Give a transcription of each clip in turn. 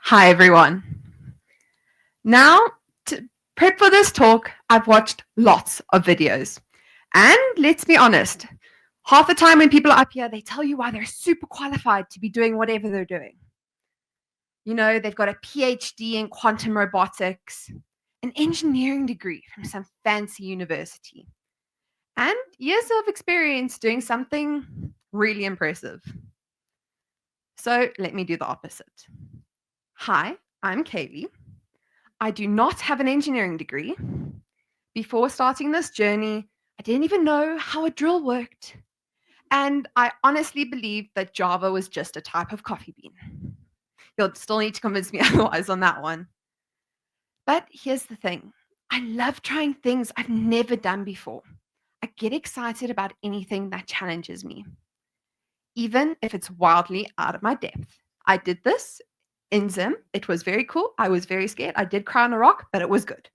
Hi, everyone. Now, to prep for this talk, I've watched lots of videos. And let's be honest, half the time when people are up here, they tell you why they're super qualified to be doing whatever they're doing. You know, they've got a PhD in quantum robotics, an engineering degree from some fancy university, and years of experience doing something really impressive. So let me do the opposite. Hi, I'm Kayley. I do not have an engineering degree. Before starting this journey, I didn't even know how a drill worked. And I honestly believed that Java was just a type of coffee bean. You'll still need to convince me otherwise on that one. But here's the thing. I love trying things I've never done before. I get excited about anything that challenges me, even if it's wildly out of my depth. I did this in Zim. It was very cool. I was very scared. I did cry on a rock, but it was good.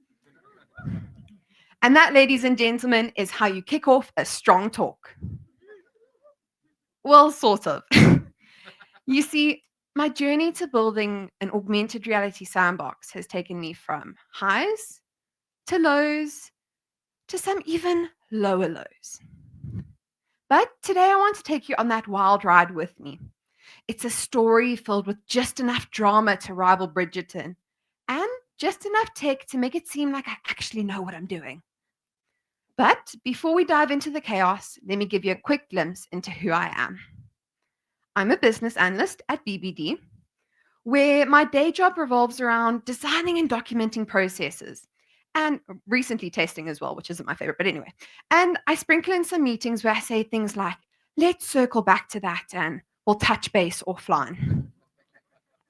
And that, ladies and gentlemen, is how you kick off a strong talk. Well, sort of. You see, my journey to building an augmented reality sandbox has taken me from highs to lows to some even lower lows. But today I want to take you on that wild ride with me. It's a story filled with just enough drama to rival Bridgerton and just enough tech to make it seem like I actually know what I'm doing. But before we dive into the chaos, let me give you a quick glimpse into who I am. I'm a business analyst at BBD, where my day job revolves around designing and documenting processes, and recently testing as well, which isn't my favorite, but anyway. And I sprinkle in some meetings where I say things like, let's circle back to that and we'll touch base offline.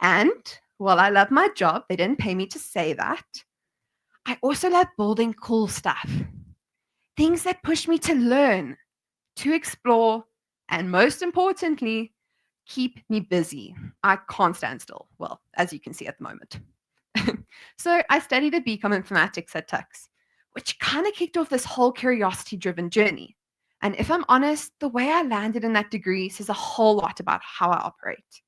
And while I love my job, they didn't pay me to say that, I also love building cool stuff. Things that push me to learn, to explore, and most importantly, keep me busy. I can't stand still. Well, as you can see at the moment. So I studied a BCom informatics at Tux, which kind of kicked off this whole curiosity-driven journey. And if I'm honest, the way I landed in that degree says a whole lot about how I operate.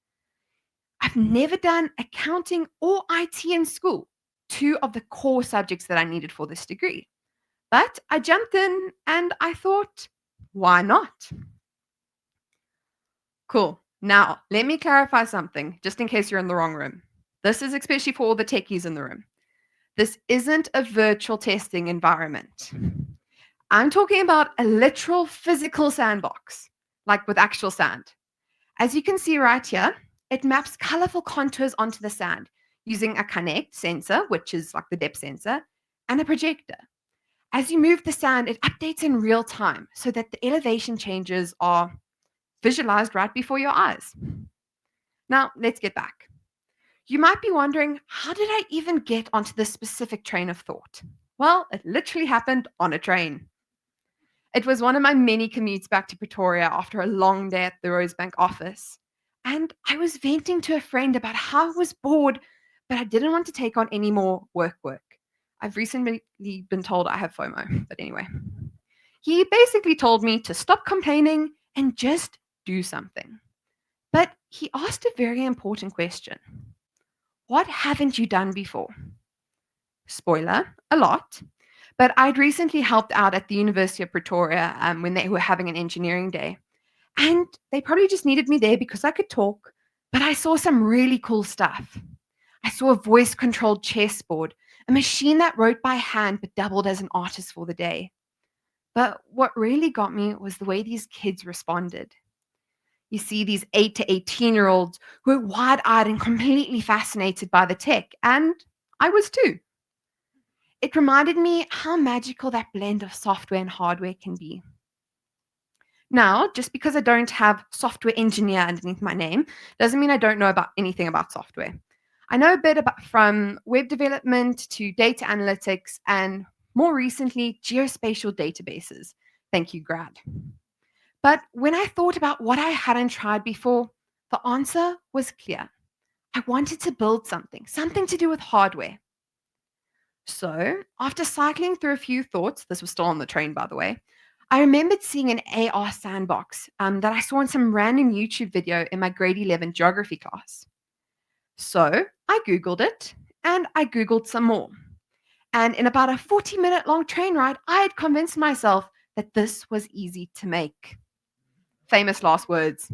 I've never done accounting or IT in school, two of the core subjects that I needed for this degree. But I jumped in and I thought, why not? Cool. Now, let me clarify something, just in case you're in the wrong room. This is especially for all the techies in the room. This isn't a virtual testing environment. I'm talking about a literal physical sandbox, like with actual sand. As you can see right here, it maps colorful contours onto the sand using a Connect sensor, which is like the depth sensor, and a projector. As you move the sand, it updates in real time so that the elevation changes are visualized right before your eyes. Now, let's get back. You might be wondering, how did I even get onto this specific train of thought? Well, it literally happened on a train. It was one of my many commutes back to Pretoria after a long day at the Rosebank office. And I was venting to a friend about how I was bored, but I didn't want to take on any more work. I've recently been told I have FOMO, but anyway. He basically told me to stop complaining and just do something. But he asked a very important question. What haven't you done before? Spoiler, a lot. But I'd recently helped out at the University of Pretoria when they were having an engineering day. And they probably just needed me there because I could talk, but I saw some really cool stuff. I saw a voice-controlled chessboard, a machine that wrote by hand but doubled as an artist for the day. But what really got me was the way these kids responded. You see these 8 to 18-year-olds who were wide-eyed and completely fascinated by the tech, and I was too. It reminded me how magical that blend of software and hardware can be. Now, just because I don't have software engineer underneath my name doesn't mean I don't know about anything about software. I know a bit about from web development to data analytics and more recently, geospatial databases. Thank you, grad. But when I thought about what I hadn't tried before, the answer was clear. I wanted to build something to do with hardware. So, after cycling through a few thoughts, this was still on the train, by the way, I remembered seeing an AR Sandbox that I saw in some random YouTube video in my grade 11 geography class. So, I Googled it and I Googled some more. And in about a 40-minute long train ride, I had convinced myself that this was easy to make. Famous last words.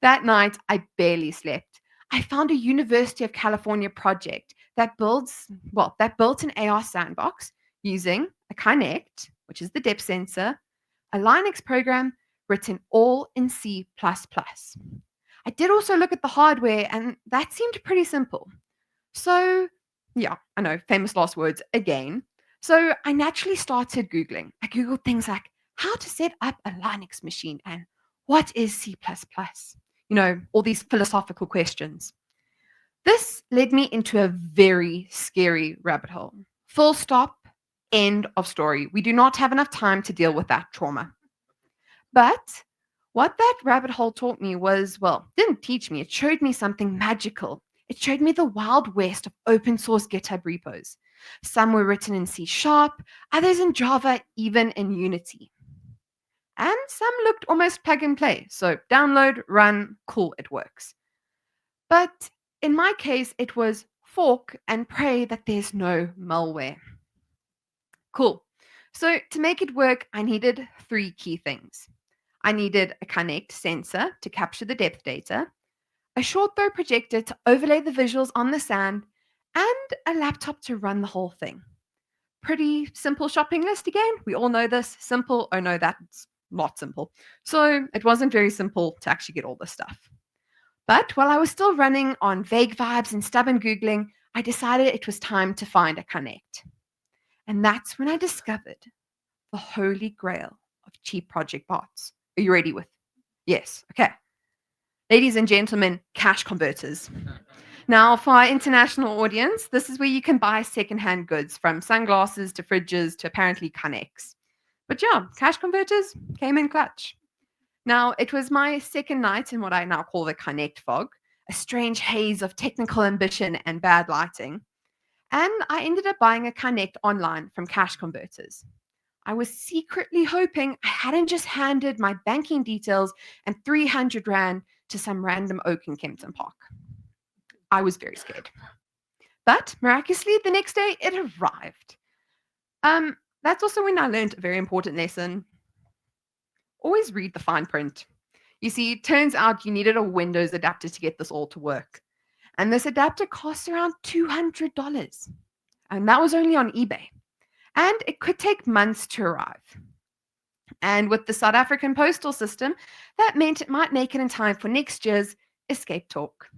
That night, I barely slept. I found a University of California project that built an AR Sandbox using a Kinect, which is the depth sensor, a Linux program written all in C++. I did also look at the hardware, and that seemed pretty simple. So, yeah, I know, famous last words again. So I naturally started Googling. I Googled things like how to set up a Linux machine and what is C++? All these philosophical questions. This led me into a very scary rabbit hole. Full stop, end of story. We do not have enough time to deal with that trauma. But what that rabbit hole taught me was, well, didn't teach me, it showed me something magical. It showed me the wild west of open source GitHub repos. Some were written in C Sharp, others in Java, even in Unity. And some looked almost plug and play. So download, run, cool, it works. But in my case, it was fork and pray that there's no malware. Cool. So to make it work, I needed 3 key things. I needed a Kinect sensor to capture the depth data, a short throw projector to overlay the visuals on the sand, and a laptop to run the whole thing. Pretty simple shopping list again. We all know this. Simple. Oh no, that's not simple. So it wasn't very simple to actually get all this stuff. But while I was still running on vague vibes and stubborn Googling, I decided it was time to find a Kinect. And that's when I discovered the holy grail of cheap project bots. Are you ready with? Yes. Okay. Ladies and gentlemen, cash converters. Now, for our international audience, this is where you can buy secondhand goods from sunglasses to fridges to apparently Connex. But yeah, cash converters came in clutch. Now, it was my second night in what I now call the Kinect fog, a strange haze of technical ambition and bad lighting. And I ended up buying a Kinect online from cash converters. I was secretly hoping I hadn't just handed my banking details and 300 Rand to some random oak in Kempton Park. I was very scared. But miraculously, the next day it arrived. That's also when I learned a very important lesson. Always read the fine print. You see, it turns out you needed a Windows adapter to get this all to work. And this adapter costs around $200. And that was only on eBay. And it could take months to arrive. And with the South African postal system, that meant it might make it in time for next year's Escape Talk.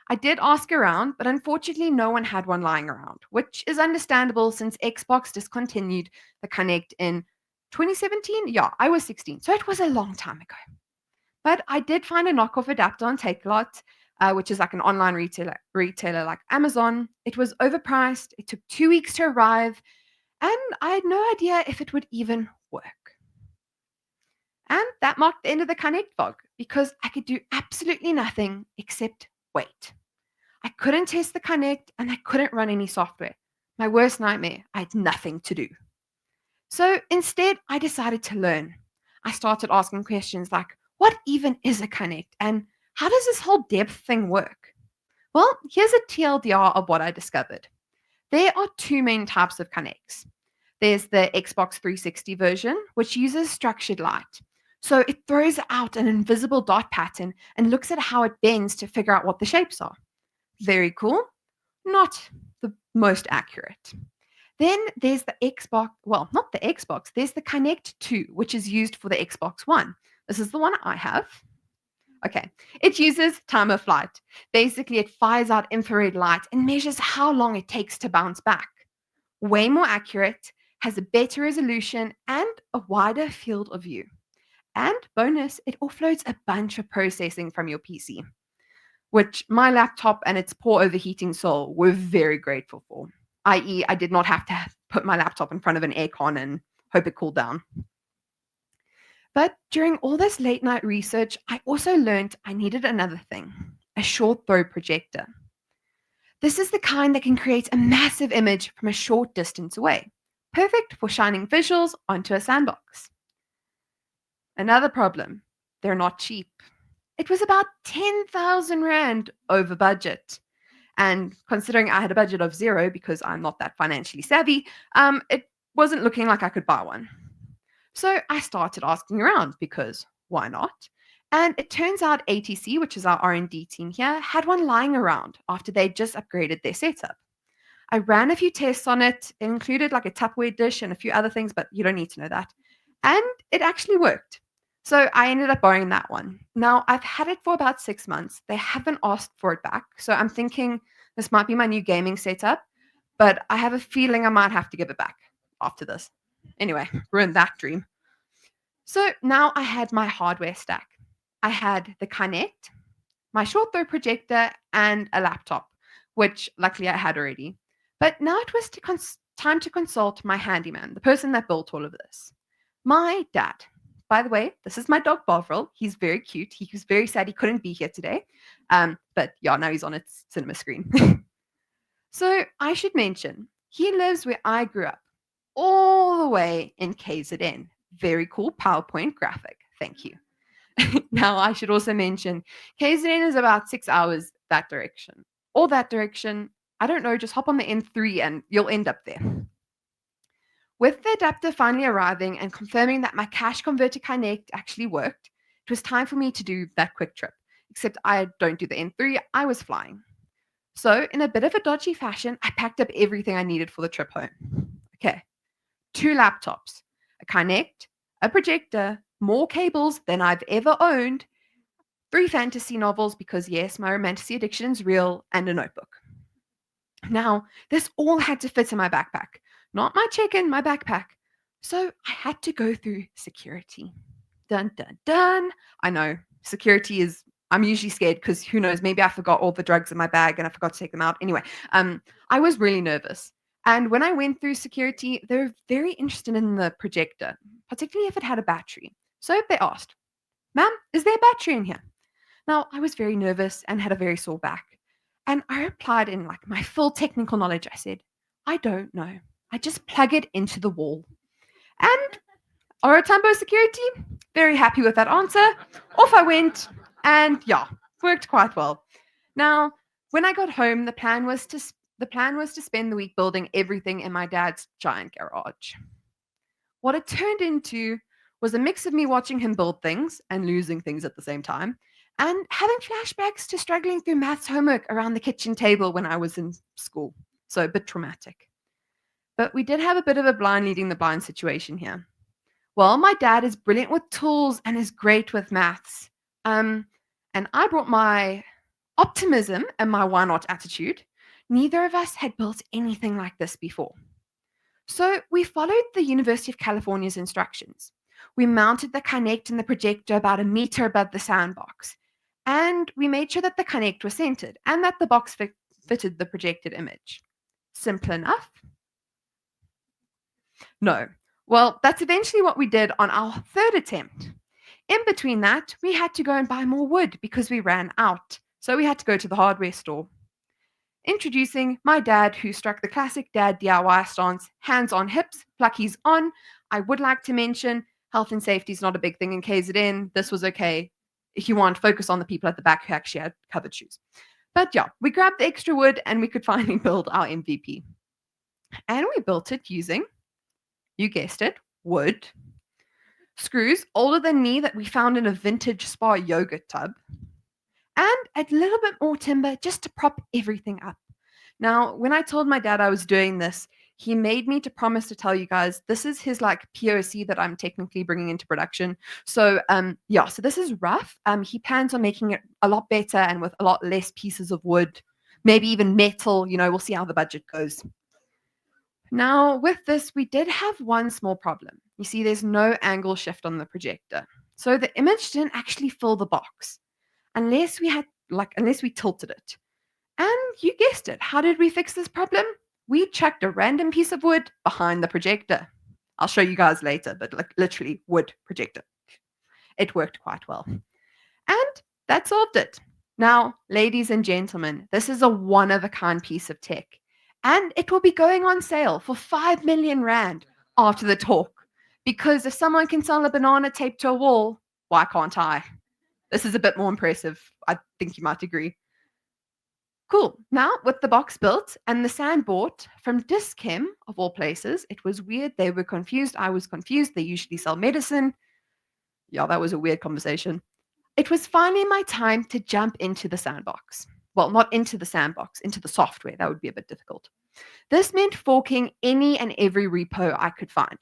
I did ask around, but unfortunately no one had one lying around, which is understandable since Xbox discontinued the Kinect in 2017. Yeah, I was 16, so it was a long time ago. But I did find a knockoff adapter on Takealot, which is like an online retailer like Amazon. It was overpriced. It took 2 weeks to arrive, and I had no idea if it would even work. And that marked the end of the Kinect fog because I could do absolutely nothing except wait. I couldn't test the Kinect and I couldn't run any software. My worst nightmare. I had nothing to do. So instead, I decided to learn. I started asking questions like, what even is a Kinect and how does this whole depth thing work? Well, here's a TLDR of what I discovered. There are 2 main types of Kinects. There's the Xbox 360 version, which uses structured light. So it throws out an invisible dot pattern and looks at how it bends to figure out what the shapes are. Very cool. Not the most accurate. Then there's the Xbox, well, not the Xbox, there's the Kinect 2, which is used for the Xbox One. This is the one I have. Okay, it uses time of flight. Basically, it fires out infrared light and measures how long it takes to bounce back. Way more accurate, has a better resolution, and a wider field of view. And bonus, it offloads a bunch of processing from your PC, which my laptop and its poor overheating soul were very grateful for, i.e. I did not have to put my laptop in front of an aircon and hope it cooled down. But during all this late night research, I also learned I needed another thing, a short throw projector. This is the kind that can create a massive image from a short distance away, perfect for shining visuals onto a sandbox. Another problem, they're not cheap. It was about 10,000 Rand over budget. And considering I had a budget of zero because I'm not that financially savvy, it wasn't looking like I could buy one. So I started asking around because why not? And it turns out ATC, which is our R&D team here, had one lying around after they just upgraded their setup. I ran a few tests on it. It included like a Tupperware dish and a few other things, but you don't need to know that. And it actually worked. So I ended up borrowing that one. Now I've had it for about 6 months. They haven't asked for it back. So I'm thinking this might be my new gaming setup, but I have a feeling I might have to give it back after this. Anyway, ruined that dream. So now I had my hardware stack. I had the Kinect, my short throw projector, and a laptop, which luckily I had already. But now it was time to consult my handyman, the person that built all of this. My dad. By the way, this is my dog Bovril. He's very cute. He was very sad he couldn't be here today. But yeah, now he's on its cinema screen. So I should mention, he lives where I grew up, all the way in KZN. Very cool PowerPoint graphic. Thank you. Now, I should also mention KZN is about 6 hours that direction. Or that direction. I don't know, just hop on the N3 and you'll end up there. With the adapter finally arriving and confirming that my cash converter Connect actually worked, it was time for me to do that quick trip. Except I don't do the N3, I was flying. So, in a bit of a dodgy fashion, I packed up everything I needed for the trip home. Okay, 2 laptops, a Kinect, a projector, more cables than I've ever owned, 3 fantasy novels because, yes, my romantasy addiction is real, and a notebook. Now, this all had to fit in my backpack, not my check-in, my backpack. So I had to go through security. Dun, dun, dun. I know, security is, I'm usually scared because who knows, maybe I forgot all the drugs in my bag and I forgot to take them out. Anyway, I was really nervous. And when I went through security, they were very interested in the projector, particularly if it had a battery. So they asked, "Ma'am, is there a battery in here?" Now, I was very nervous and had a very sore back. And I replied in like my full technical knowledge. I said, "I don't know. I just plug it into the wall." And Orotambo security, very happy with that answer. Off I went, and yeah, worked quite well. Now, when I got home, the plan was to spend the week building everything in my dad's giant garage. What it turned into was a mix of me watching him build things and losing things at the same time, and having flashbacks to struggling through maths homework around the kitchen table when I was in school. So a bit traumatic. But we did have a bit of a blind leading the blind situation here. Well, my dad is brilliant with tools and is great with maths. And I brought my optimism and my why not attitude. Neither of us had built anything like this before. So we followed the University of California's instructions. We mounted the Kinect and the projector about a meter above the sandbox. And we made sure that the Kinect was centered and that the box fitted the projected image. Simple enough? No. Well, that's eventually what we did on our 3rd attempt. In between that, we had to go and buy more wood because we ran out. So we had to go to the hardware store. Introducing my dad, who struck the classic dad DIY stance, hands on hips, pluckies on. I would like to mention health and safety is not a big thing in KZN. This was okay. If you want, focus on the people at the back who actually had covered shoes. But yeah, we grabbed the extra wood and we could finally build our MVP. And we built it using, you guessed it, wood, screws older than me that we found in a vintage spa yogurt tub, and a little bit more timber just to prop everything up. Now, when I told my dad I was doing this, he made me to promise to tell you guys this is his like POC that I'm technically bringing into production. So so this is rough. He plans on making it a lot better and with a lot less pieces of wood, maybe even metal. We'll see how the budget goes. Now, with this, we did have one small problem. You see, there's no angle shift on the projector. So the image didn't actually fill the box unless we tilted it. And you guessed it. How did we fix this problem? We chucked a random piece of wood behind the projector. I'll show you guys later, but like literally wood projector. It worked quite well. And that solved it. Now, ladies and gentlemen, this is a one-of-a-kind piece of tech. And it will be going on sale for 5 million Rand after the talk. Because if someone can sell a banana taped to a wall, why can't I? This is a bit more impressive. I think you might agree. Cool. Now, with the box built and the sand bought from Dischem, of all places, it was weird. They were confused. I was confused. They usually sell medicine. Yeah, that was a weird conversation. It was finally my time to jump into the sandbox. Well, not into the sandbox, into the software. That would be a bit difficult. This meant forking any and every repo I could find,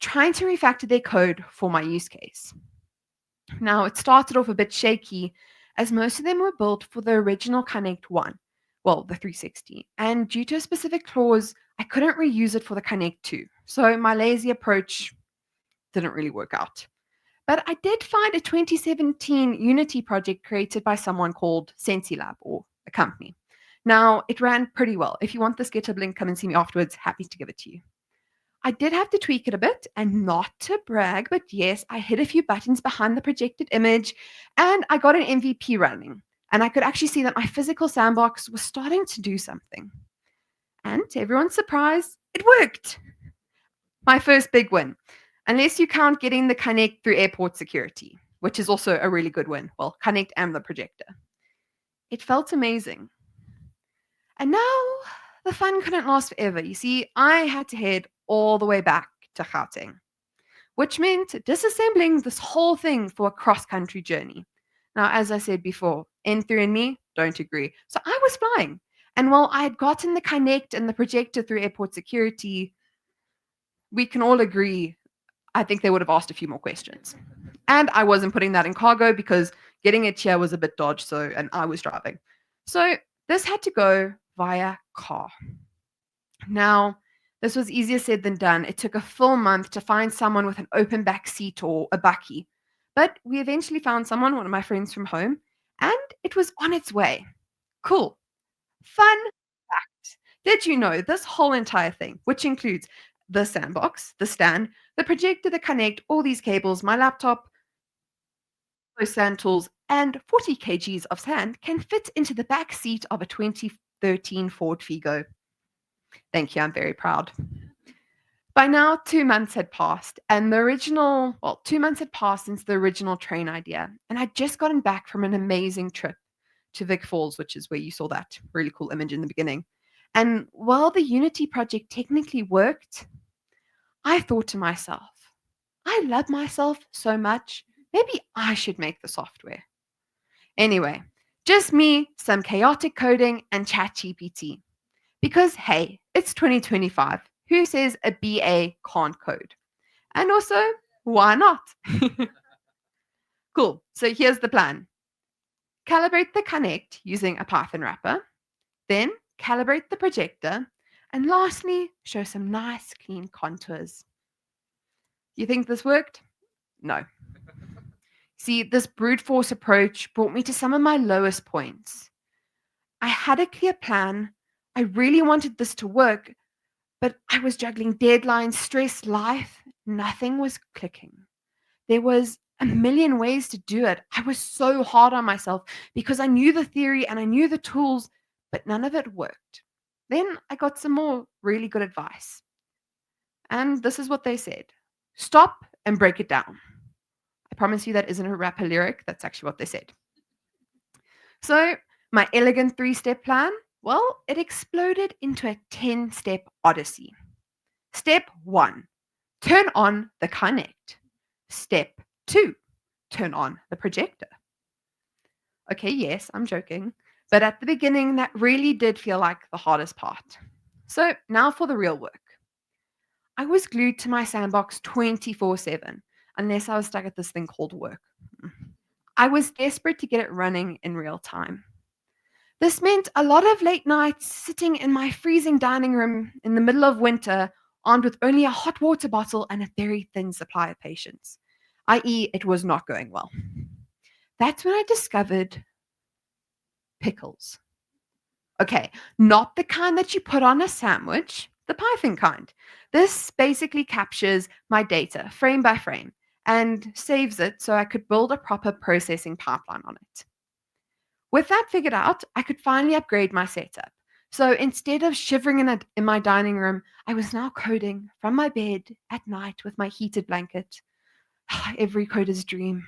trying to refactor their code for my use case. Now, it started off a bit shaky, as most of them were built for the original Connect 1, well, the 360, and due to a specific clause, I couldn't reuse it for the Connect 2. So my lazy approach didn't really work out. But I did find a 2017 Unity project created by someone called SensiLab, or a company. Now, it ran pretty well. If you want this GitHub link, come and see me afterwards. Happy to give it to you. I did have to tweak it a bit, and not to brag, but yes, I hit a few buttons behind the projected image, and I got an MVP running. And I could actually see that my physical sandbox was starting to do something. And to everyone's surprise, it worked. My first big win, unless you count getting the Connect through airport security, which is also a really good win. Well, Connect and the projector. It felt amazing. And now the fun couldn't last forever. You see, I had to head all the way back to Gauteng, which meant disassembling this whole thing for a cross-country journey. Now, as I said before, N3 and me don't agree. So I was flying. And while I had gotten the Connect and the projector through airport security, we can all agree, I think they would have asked a few more questions. And I wasn't putting that in cargo because getting it here was a bit dodge, and I was driving. So this had to go via car. Now, this was easier said than done. It took a full month to find someone with an open back seat or a bakkie. But we eventually found someone, one of my friends from home, and it was on its way. Cool. Fun fact. Did you know this whole entire thing, which includes the sandbox, the stand, the projector, the Connect, all these cables, my laptop, those sand tools, and 40 kgs of sand can fit into the back seat of a 2013 Ford Figo? Thank you, I'm very proud. By now, 2 months had passed, and 2 months had passed since the original train idea, and I'd just gotten back from an amazing trip to Vic Falls, which is where you saw that really cool image in the beginning. And while the Unity project technically worked, I thought to myself, I love myself so much, maybe I should make the software. Anyway, just me, some chaotic coding, and ChatGPT. Because hey, it's 2025. Who says a BA can't code? And also, why not? Cool. So here's the plan. Calibrate the Connect using a Python wrapper, then calibrate the projector, and lastly, show some nice clean contours. You think this worked? No. See, this brute force approach brought me to some of my lowest points. I had a clear plan. I really wanted this to work, but I was juggling deadlines, stress, life. Nothing was clicking. There was a million ways to do it. I was so hard on myself because I knew the theory and I knew the tools, but none of it worked. Then I got some more really good advice. And this is what they said. Stop and break it down. I promise you that isn't a rapper lyric. That's actually what they said. So my elegant 3-step plan, well, it exploded into a 10-step odyssey. Step 1, turn on the Connect. Step 2, turn on the projector. Okay, yes, I'm joking. But at the beginning, that really did feel like the hardest part. So now for the real work. I was glued to my sandbox 24/7, unless I was stuck at this thing called work. I was desperate to get it running in real time. This meant a lot of late nights sitting in my freezing dining room in the middle of winter, armed with only a hot water bottle and a very thin supply of patience, i.e., it was not going well. That's when I discovered pickles. Okay, not the kind that you put on a sandwich, the Python kind. This basically captures my data frame by frame and saves it so I could build a proper processing pipeline on it. With that figured out, I could finally upgrade my setup. So instead of shivering in my dining room, I was now coding from my bed at night with my heated blanket. Every coder's dream.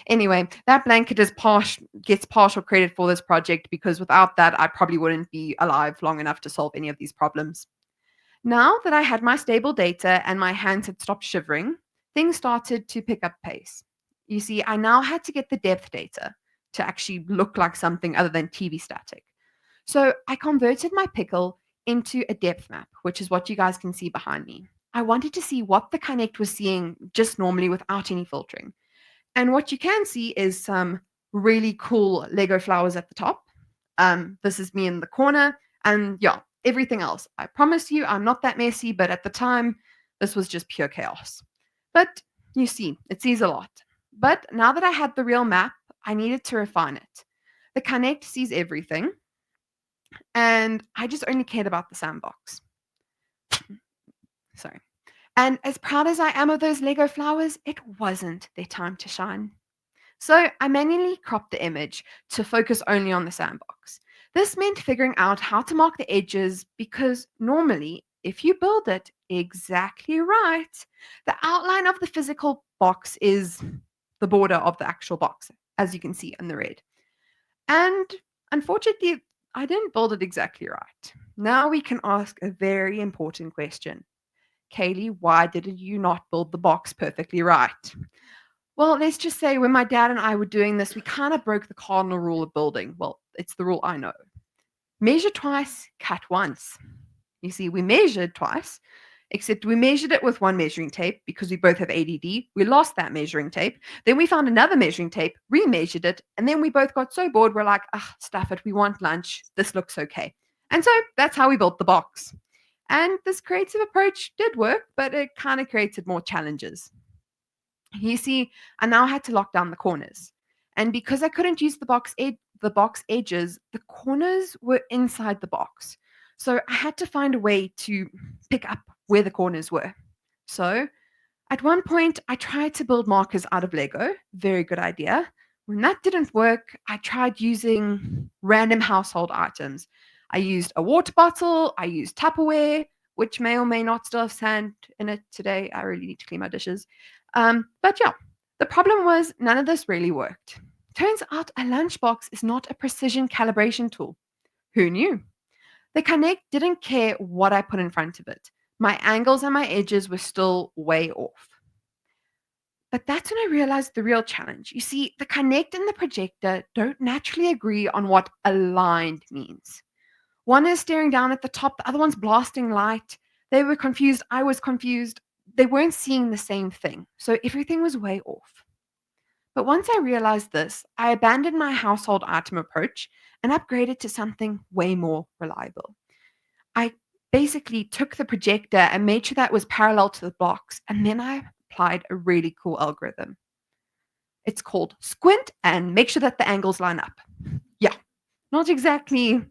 Anyway, that blanket gets partial credit for this project because without that, I probably wouldn't be alive long enough to solve any of these problems. Now that I had my stable data and my hands had stopped shivering, things started to pick up pace. You see, I now had to get the depth data to actually look like something other than TV static. So I converted my pickle into a depth map, which is what you guys can see behind me. I wanted to see what the Connect was seeing just normally without any filtering. And what you can see is some really cool Lego flowers at the top. This is me in the corner, and yeah, everything else. I promise you, I'm not that messy, but at the time, this was just pure chaos. But you see, it sees a lot. But now that I had the real map, I needed to refine it. The Connect sees everything, and I just only cared about the sandbox. Sorry. And as proud as I am of those Lego flowers, it wasn't their time to shine. So I manually cropped the image to focus only on the sandbox. This meant figuring out how to mark the edges because normally, if you build it exactly right, the outline of the physical box is the border of the actual box, as you can see in the red. And unfortunately, I didn't build it exactly right. Now we can ask a very important question. Kayley, why did you not build the box perfectly right? Well, let's just say when my dad and I were doing this, we kind of broke the cardinal rule of building. Well, it's the rule I know. Measure twice, cut once. You see, we measured twice, except we measured it with one measuring tape because we both have ADD. We lost that measuring tape. Then we found another measuring tape, remeasured it, and then we both got so bored, we're like, ah, stuff it, we want lunch. This looks okay. And so that's how we built the box. And this creative approach did work, but it kind of created more challenges. You see, I now had to lock down the corners. And because I couldn't use the box edges, the corners were inside the box. So I had to find a way to pick up where the corners were. So at one point, I tried to build markers out of Lego. Very good idea. When that didn't work, I tried using random household items. I used a water bottle, I used Tupperware, which may or may not still have sand in it today. I really need to clean my dishes. But yeah, the problem was none of this really worked. Turns out a lunchbox is not a precision calibration tool. Who knew? The Connect didn't care what I put in front of it. My angles and my edges were still way off. But that's when I realized the real challenge. You see, the Connect and the projector don't naturally agree on what aligned means. One is staring down at the top, the other one's blasting light. They were confused. I was confused. They weren't seeing the same thing. So everything was way off. But once I realized this, I abandoned my household item approach and upgraded to something way more reliable. I basically took the projector and made sure that was parallel to the box, and then I applied a really cool algorithm. It's called squint and make sure that the angles line up. Yeah, not exactly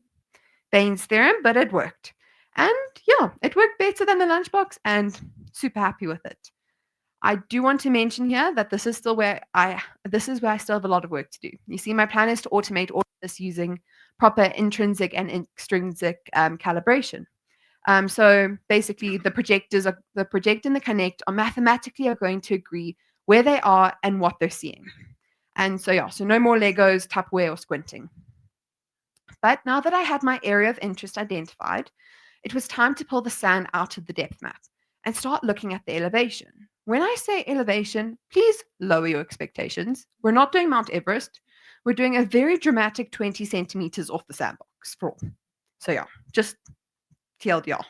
Bain's theorem, but it worked. And yeah, it worked better than the lunchbox and super happy with it. I do want to mention here that this is where I still have a lot of work to do. You see, my plan is to automate all of this using proper intrinsic and extrinsic calibration. So basically, the project and the connect are mathematically going to agree where they are and what they're seeing. And so yeah, so no more Legos, Tupperware, or squinting. But now that I had my area of interest identified, it was time to pull the sand out of the depth map and start looking at the elevation. When I say elevation, please lower your expectations. We're not doing Mount Everest. We're doing a very dramatic 20 centimeters off the sandbox floor. So yeah, just TLDR.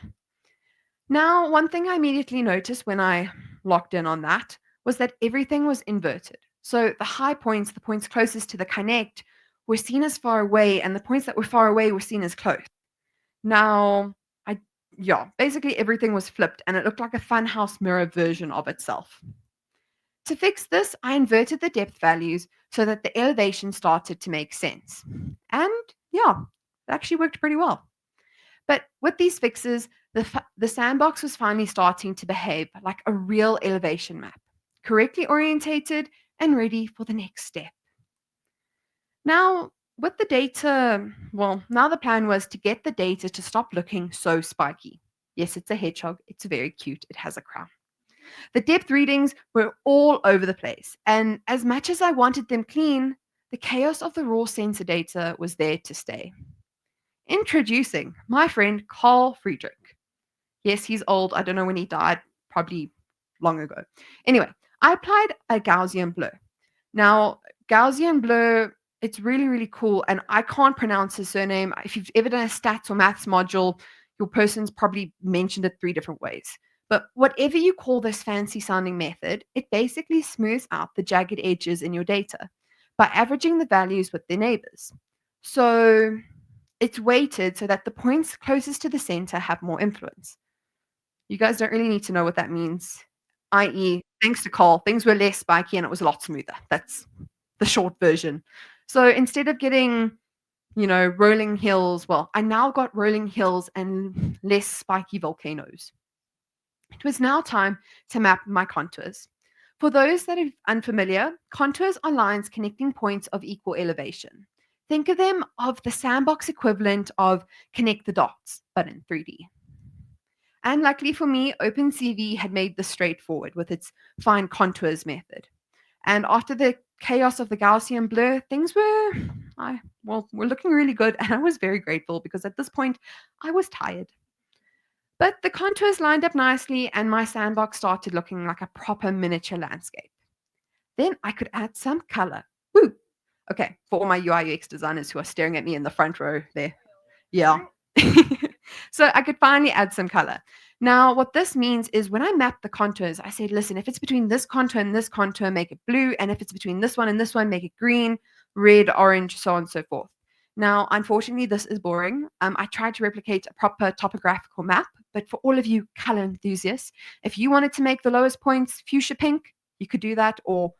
Now, one thing I immediately noticed when I locked in on that was that everything was inverted. So the high points, the points closest to the connect, were seen as far away, and the points that were far away were seen as close. Now, basically everything was flipped, and it looked like a funhouse mirror version of itself. To fix this, I inverted the depth values so that the elevation started to make sense. And yeah, it actually worked pretty well. But with these fixes, the sandbox was finally starting to behave like a real elevation map, correctly orientated and ready for the next step. Now, with the data, now the plan was to get the data to stop looking so spiky. Yes, it's a hedgehog. It's very cute. It has a crown. The depth readings were all over the place, and as much as I wanted them clean, the chaos of the raw sensor data was there to stay. Introducing my friend Carl Friedrich. Yes, he's old. I don't know when he died, probably long ago. Anyway, I applied a Gaussian blur. Now, Gaussian blur, it's really, really cool. And I can't pronounce his surname. If you've ever done a stats or maths module, your person's probably mentioned it 3 different ways. But whatever you call this fancy sounding method, it basically smooths out the jagged edges in your data by averaging the values with their neighbors. So it's weighted so that the points closest to the center have more influence. You guys don't really need to know what that means, i.e., thanks to Carl, things were less spiky and it was a lot smoother. That's the short version. So instead of getting, rolling hills, well, I now got rolling hills and less spiky volcanoes. It was now time to map my contours. For those that are unfamiliar, contours are lines connecting points of equal elevation. Think of them of the sandbox equivalent of connect the dots, but in 3D. And luckily for me, OpenCV had made this straightforward with its fine contours method. And after the chaos of the Gaussian blur, things were looking really good. And I was very grateful because at this point, I was tired. But the contours lined up nicely and my sandbox started looking like a proper miniature landscape. Then I could add some color. Woo! Okay, for all my UI UX designers who are staring at me in the front row there. Yeah. So I could finally add some color. Now, what this means is when I map the contours, I said, listen, if it's between this contour and this contour, make it blue. And if it's between this one and this one, make it green, red, orange, so on and so forth. Now, unfortunately, this is boring. I tried to replicate a proper topographical map, but for all of you color enthusiasts, if you wanted to make the lowest points fuchsia pink, you could do that, or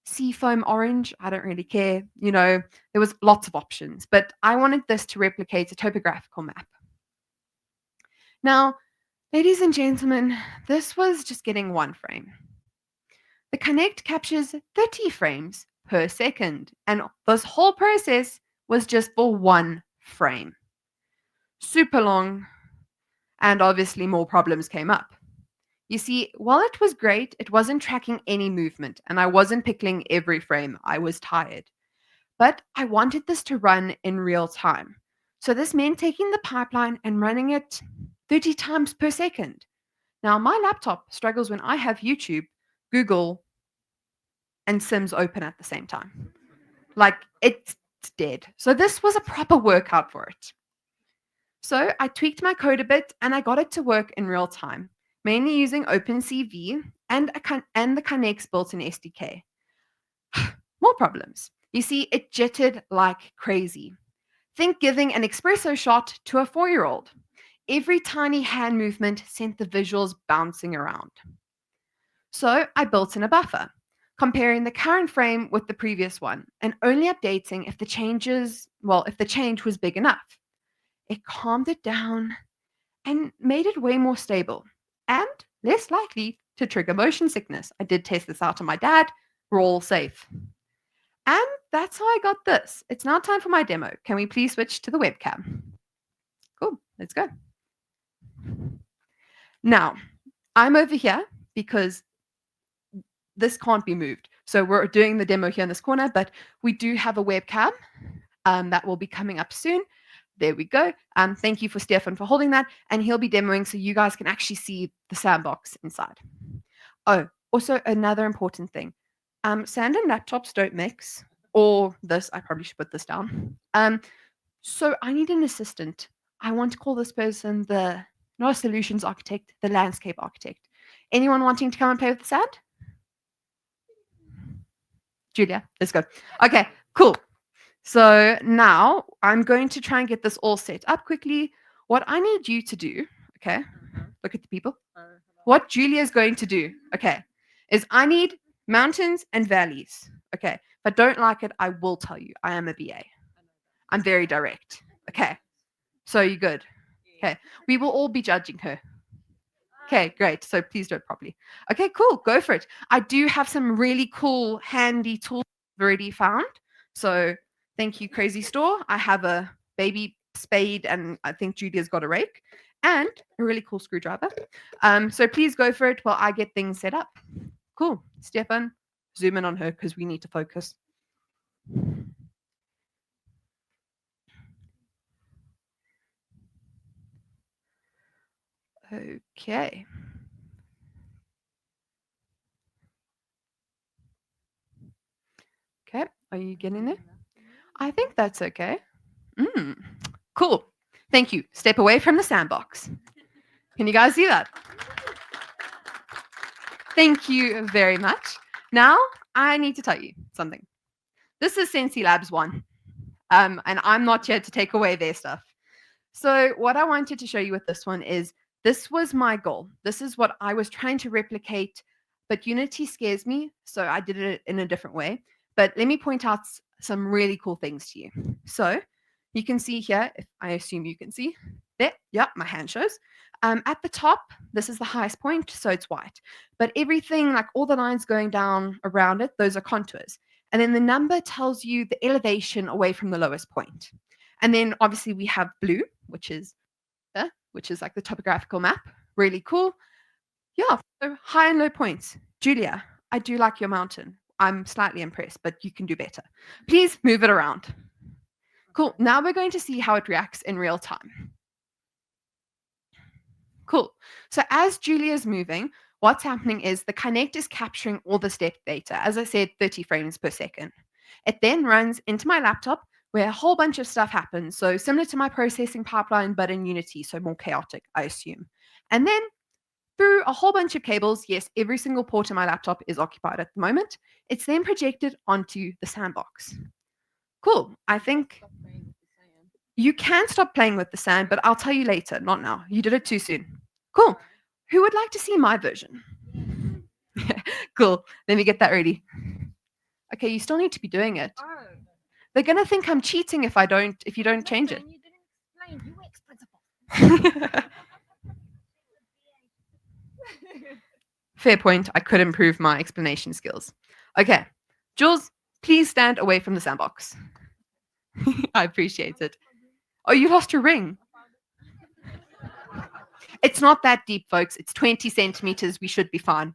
seafoam orange. I don't really care. There was lots of options, but I wanted this to replicate a topographical map. Now, ladies and gentlemen, this was just getting 1 frame. The Connect captures 30 frames per second, and this whole process was just for 1 frame. Super long, and obviously more problems came up. You see, while it was great, it wasn't tracking any movement, and I wasn't pickling every frame. I was tired. But I wanted this to run in real time. So this meant taking the pipeline and running it 30 times per second. Now, my laptop struggles when I have YouTube, Google, and Sims open at the same time. Like, it's dead. So this was a proper workout for it. So I tweaked my code a bit and I got it to work in real time, mainly using OpenCV and the Connect's built-in SDK. More problems. You see, it jittered like crazy. Think giving an espresso shot to a 4-year-old. Every tiny hand movement sent the visuals bouncing around. So I built in a buffer, comparing the current frame with the previous one, and only updating if the change was big enough. It calmed it down and made it way more stable and less likely to trigger motion sickness. I did test this out on my dad. We're all safe. And that's how I got this. It's now time for my demo. Can we please switch to the webcam? Cool, let's go. Now, I'm over here because this can't be moved. So we're doing the demo here in this corner, but we do have a webcam that will be coming up soon. There we go. Thank you for Stefan for holding that. And he'll be demoing so you guys can actually see the sandbox inside. Oh, also another important thing. Sand and laptops don't mix. Or this, I probably should put this down. So I need an assistant. I want to call this person not a solutions architect, the landscape architect. Anyone wanting to come and play with the sand? Julia, let's go. Okay, cool. So now I'm going to try and get this all set up quickly. What I need you to do, okay, look at the people. What Julia is going to do, okay, is I need mountains and valleys. Okay, if I don't like it, I will tell you. I am a BA. I'm very direct. Okay, so you're good. Okay, we will all be judging her. Okay, great. So please do it properly. Okay, cool. Go for it. I do have some really cool, handy tools already found. So thank you, Crazy Store. I have a baby spade and I think Julia's got a rake. and a really cool screwdriver. So please go for it while I get things set up. Cool. Stefan, zoom in on her because we need to focus. Okay. Okay, are you getting there? I think that's okay. Cool. Thank you. Step away from the sandbox. Can you guys see that? Thank you very much. Now, I need to tell you something. This is Sensi Labs 1, and I'm not here to take away their stuff. So what I wanted to show you with this one is this was my goal. This is what I was trying to replicate, but Unity scares me, so I did it in a different way. But let me point out some really cool things to you. So you can see here, if I assume you can see, there, yeah, my hand shows. At the top, this is the highest point, so it's white. But everything, like all the lines going down around it, those are contours. And then the number tells you the elevation away from the lowest point. And then obviously we have blue, which is like the topographical map. Really cool. Yeah, so high and low points. Julia, I do like your mountain. I'm slightly impressed, but you can do better. Please move it around. Cool. Now we're going to see how it reacts in real time. Cool. So as Julia's moving, what's happening is the Kinect is capturing all the step data. As I said, 30 frames per second. It then runs into my laptop where a whole bunch of stuff happens. So similar to my processing pipeline, but in Unity, so more chaotic, I assume. And then through a whole bunch of cables, yes, every single port in my laptop is occupied at the moment. It's then projected onto the sandbox. Cool. I think you can stop playing with the sand, but I'll tell you later, not now. You did it too soon. Cool. Who would like to see my version? Cool. Let me get that ready. Okay, you still need to be doing it. They're gonna think I'm cheating if you don't change it. You didn't explain UX principles. Fair point. I could improve my explanation skills. Okay. Jules, please stand away from the sandbox. I appreciate it. Oh, you lost your ring. It's not that deep, folks. It's 20 centimeters. We should be fine.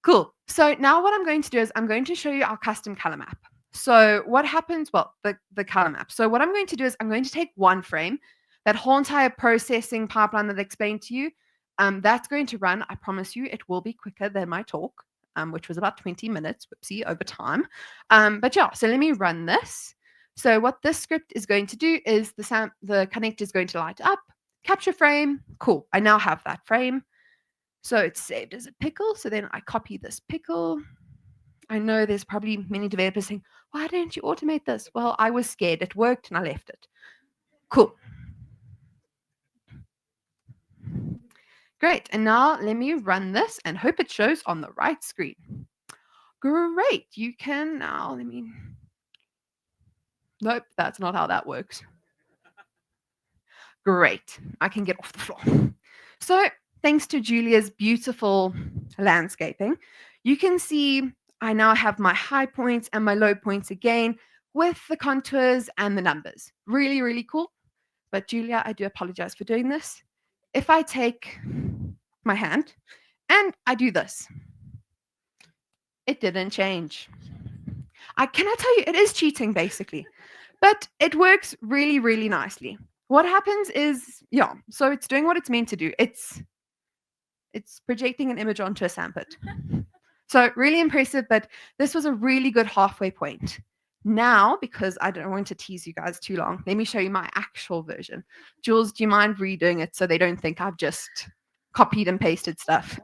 Cool. So now what I'm going to do is I'm going to show you our custom color map. So what happens? Well, the color map. So what I'm going to do is I'm going to take one frame, that whole entire processing pipeline that I explained to you. That's going to run. I promise you, it will be quicker than my talk, which was about 20 minutes. Whoopsie, over time. But yeah, so let me run this. So what this script is going to do is the connector is going to light up, capture frame. Cool. I now have that frame. So it's saved as a pickle. So then I copy this pickle. I know there's probably many developers saying, why don't you automate this? Well, I was scared. It worked and I left it. Cool. Great. And now let me run this and hope it shows on the right screen. Great. You can now, nope, that's not how that works. Great. I can get off the floor. So thanks to Julia's beautiful landscaping, you can see I now have my high points and my low points again with the contours and the numbers. Really, really cool. But Julia, I do apologize for doing this. If I take my hand and I do this, it didn't change. Can I tell you, it is cheating basically, but it works really, really nicely. What happens is, yeah, so it's doing what it's meant to do. It's projecting an image onto a sandpit. So really impressive, but this was a really good halfway point. Now, because I don't want to tease you guys too long, let me show you my actual version. Jules, do you mind redoing it so they don't think I've just copied and pasted stuff?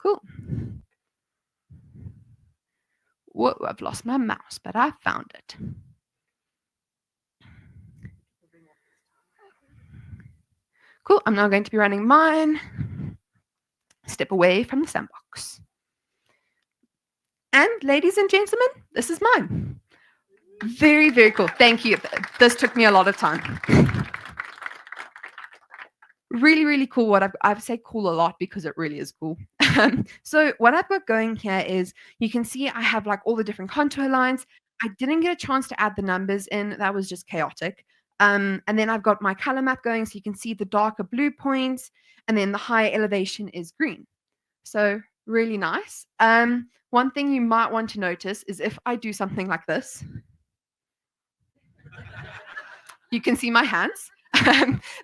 Cool. Whoa, I've lost my mouse, but I found it. Cool, I'm now going to be running mine. Step away from the sandbox. And ladies and gentlemen, this is mine. Very, very cool. Thank you. This took me a lot of time. Really, really cool. I've said cool a lot because it really is cool. So what I've got going here is you can see I have like all the different contour lines. I didn't get a chance to add the numbers in. That was just chaotic. And then I've got my color map going, so you can see the darker blue points, and then the higher elevation is green. So really nice. One thing you might want to notice is if I do something like this, you can see my hands.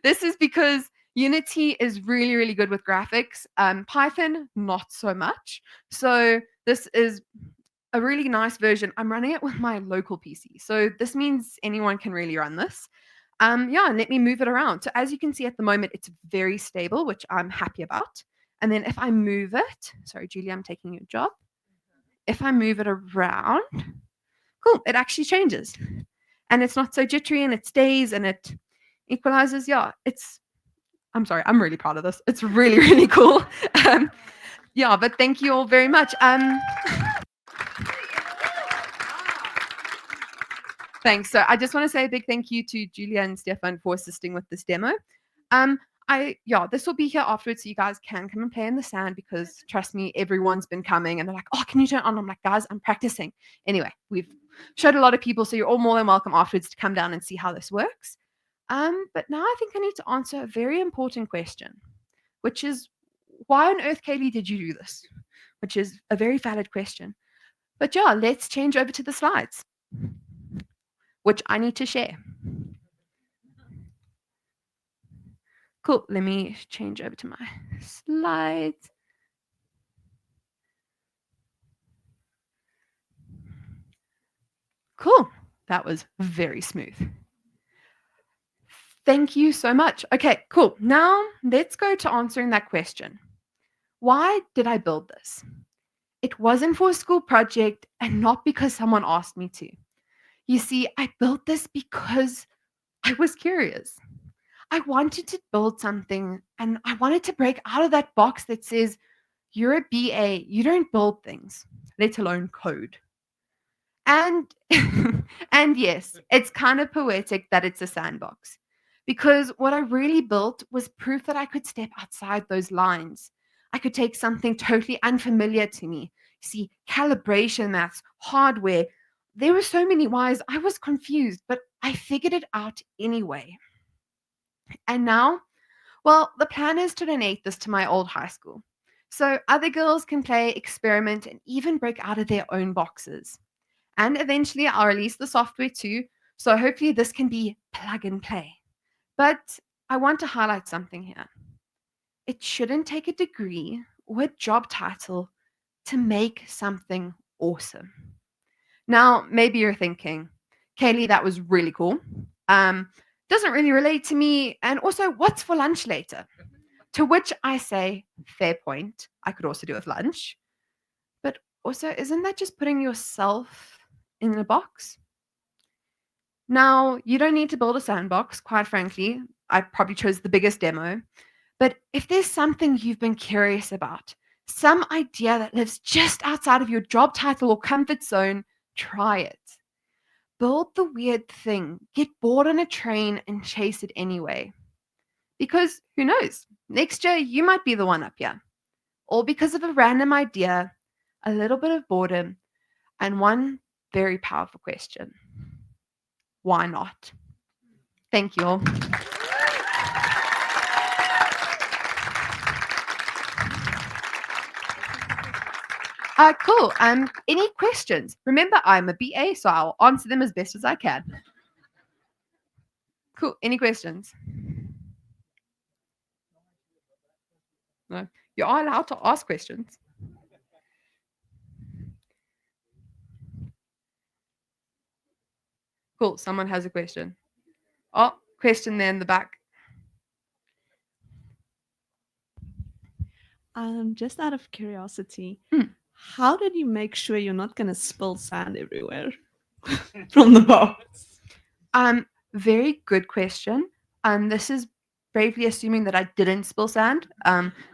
This is because Unity is really, really good with graphics. Python, not so much. So this is a really nice version. I'm running it with my local PC. So this means anyone can really run this. Yeah, and let me move it around. So as you can see at the moment, it's very stable, which I'm happy about. And then if I move it, sorry, Julia, I'm taking your job. If I move it around, cool, it actually changes. And it's not so jittery and it stays and it equalizes. Yeah, I'm sorry, I'm really proud of this. It's really, really cool. Yeah, but thank you all very much. Thanks. So I just want to say a big thank you to Julia and Stefan for assisting with this demo. This will be here afterwards, so you guys can come and play in the sand because trust me, everyone's been coming and they're like, "Oh, can you turn it on?" I'm like, "Guys, I'm practicing." Anyway, we've showed a lot of people, so you're all more than welcome afterwards to come down and see how this works. But now I think I need to answer a very important question, which is why on earth, Kayley, did you do this? Which is a very valid question. But yeah, let's change over to the slides, which I need to share. Cool. Let me change over to my slides. Cool. That was very smooth. Thank you so much. Okay, cool. Now let's go to answering that question. Why did I build this? It wasn't for a school project and not because someone asked me to. You see, I built this because I was curious. I wanted to build something and I wanted to break out of that box that says, you're a BA, you don't build things, let alone code. And and yes, it's kind of poetic that it's a sandbox. Because what I really built was proof that I could step outside those lines. I could take something totally unfamiliar to me. See, calibration maths, hardware. There were so many whys. I was confused, but I figured it out anyway. And now, well, the plan is to donate this to my old high school. So other girls can play, experiment, and even break out of their own boxes. And eventually I'll release the software too. So hopefully this can be plug and play. But I want to highlight something here. It shouldn't take a degree or a job title to make something awesome. Now, maybe you're thinking, Kayley, that was really cool. Doesn't really relate to me. And also, what's for lunch later? To which I say, fair point. I could also do with lunch. But also, isn't that just putting yourself in a box? Now, you don't need to build a sandbox, quite frankly. I probably chose the biggest demo. But if there's something you've been curious about, some idea that lives just outside of your job title or comfort zone, try it. Build the weird thing, get bored on a train and chase it anyway. Because who knows, next year you might be the one up here. All because of a random idea, a little bit of boredom, and one very powerful question. Why not? Thank you all. Cool. Any questions? Remember, I'm a BA, so I'll answer them as best as I can. Cool. Any questions? No. You are allowed to ask questions. Cool. Someone has a question. Oh, question there in the back. Just out of curiosity, Hmm. how did you make sure you're not going to spill sand everywhere from the box? Very good question. This is bravely assuming that I didn't spill sand.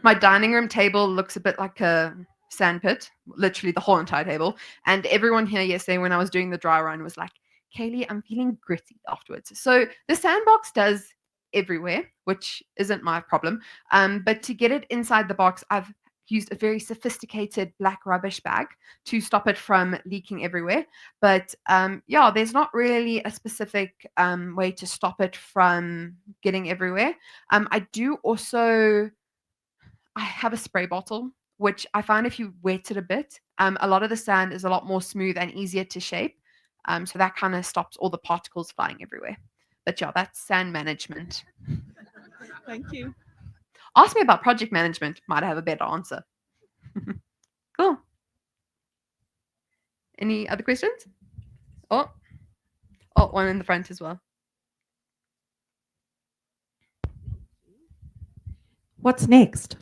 My dining room table looks a bit like a sand pit, literally the whole entire table. And everyone here yesterday when I was doing the dry run was like, Kayley, I'm feeling gritty afterwards. So the sandbox does everywhere, which isn't my problem. But to get it inside the box, I've used a very sophisticated black rubbish bag to stop it from leaking everywhere. But yeah, there's not really a specific way to stop it from getting everywhere. I do also, I have a spray bottle, which I find if you wet it a bit, a lot of the sand is a lot more smooth and easier to shape. So that kind of stops all the particles flying everywhere. But yeah, that's sand management. Thank you. Ask me about project management. Might have a better answer. Cool. Any other questions? Oh, one in the front as well. What's next?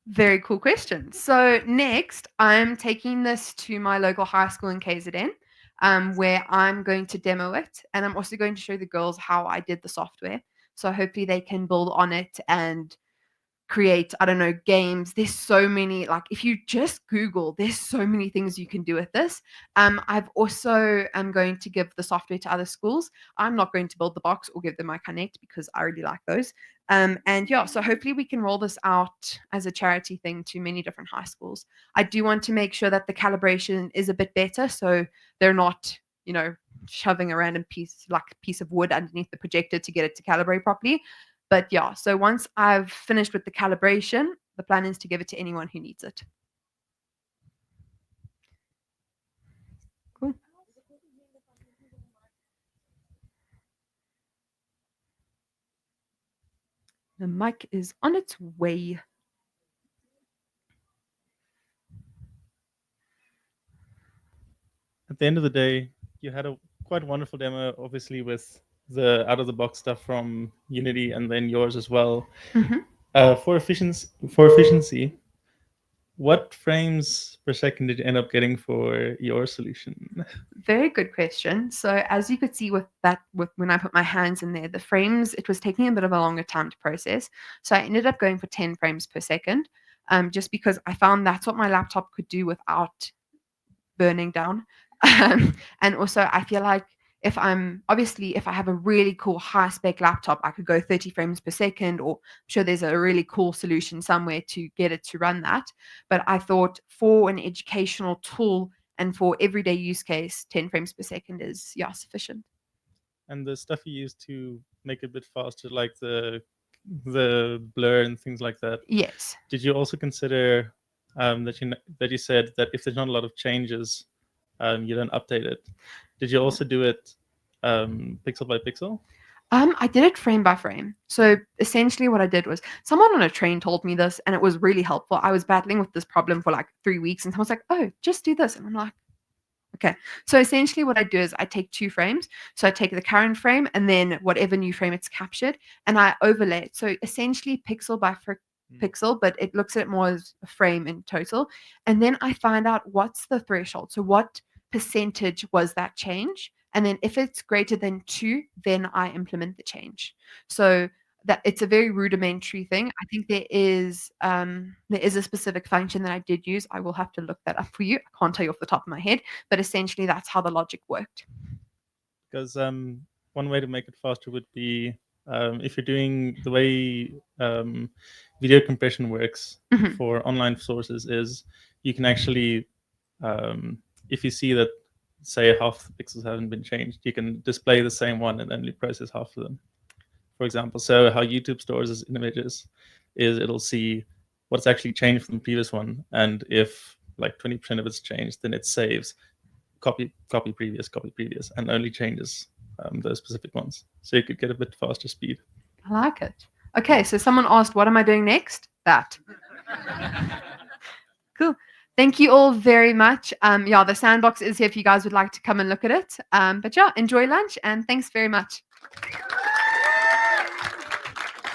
Very cool question. So next, I'm taking this to my local high school in KZN, where I'm going to demo it, and I'm also going to show the girls how I did the software. So hopefully they can build on it and create, I don't know, games. There's so many, like if you just Google, there's so many things you can do with this. I've also am going to give the software to other schools. I'm not going to build the box or give them my Connect because I really like those. And yeah, so hopefully we can roll this out as a charity thing to many different high schools. I do want to make sure that the calibration is a bit better, so they're not, shoving a random piece of wood underneath the projector to get it to calibrate properly. But yeah, so once I've finished with the calibration, the plan is to give it to anyone who needs it. Cool. The mic is on its way. At the end of the day, you had a quite wonderful demo, obviously, with the out-of-the-box stuff from Unity and then yours as well. Mm-hmm. For efficiency, what frames per second did you end up getting for your solution? Very good question. So as you could see with when I put my hands in there, the frames, it was taking a bit of a longer time to process. So I ended up going for 10 frames per second, just because I found that's what my laptop could do without burning down. And also I feel like if I have a really cool high spec laptop, I could go 30 frames per second, or I'm sure there's a really cool solution somewhere to get it to run that. But I thought for an educational tool and for everyday use case, 10 frames per second is sufficient. And the stuff you used to make it a bit faster, like the blur and things like that. Yes. Did you also consider that you said that if there's not a lot of changes, you don't update it? Did you also do it pixel by pixel? I did it frame by frame. So essentially what I did was, someone on a train told me this and it was really helpful. I was battling with this problem for like 3 weeks and someone's like, oh, just do this. And I'm like, okay. So essentially what I do is I take 2 frames. So I take the current frame and then whatever new frame it's captured and I overlay it. So essentially pixel by pixel, but it looks at it more as a frame in total. And then I find out what's the threshold. So what percentage was that change? And then if it's greater than 2, then I implement the change. So that it's a very rudimentary thing. I think there is a specific function that I did use. I will have to look that up for you. I can't tell you off the top of my head, but essentially that's how the logic worked. Because one way to make it faster would be if you're doing the way video compression works for online sources, is you can actually, if you see that, say, half the pixels haven't been changed, you can display the same one and only process half of them, for example. So how YouTube stores as images is it'll see what's actually changed from the previous one, and if like 20% of it's changed, then it saves copy previous, and only changes those specific ones. So you could get a bit faster speed. I like it. Okay, so someone asked, what am I doing next? That. Cool. Thank you all very much. The sandbox is here if you guys would like to come and look at it. But enjoy lunch and thanks very much.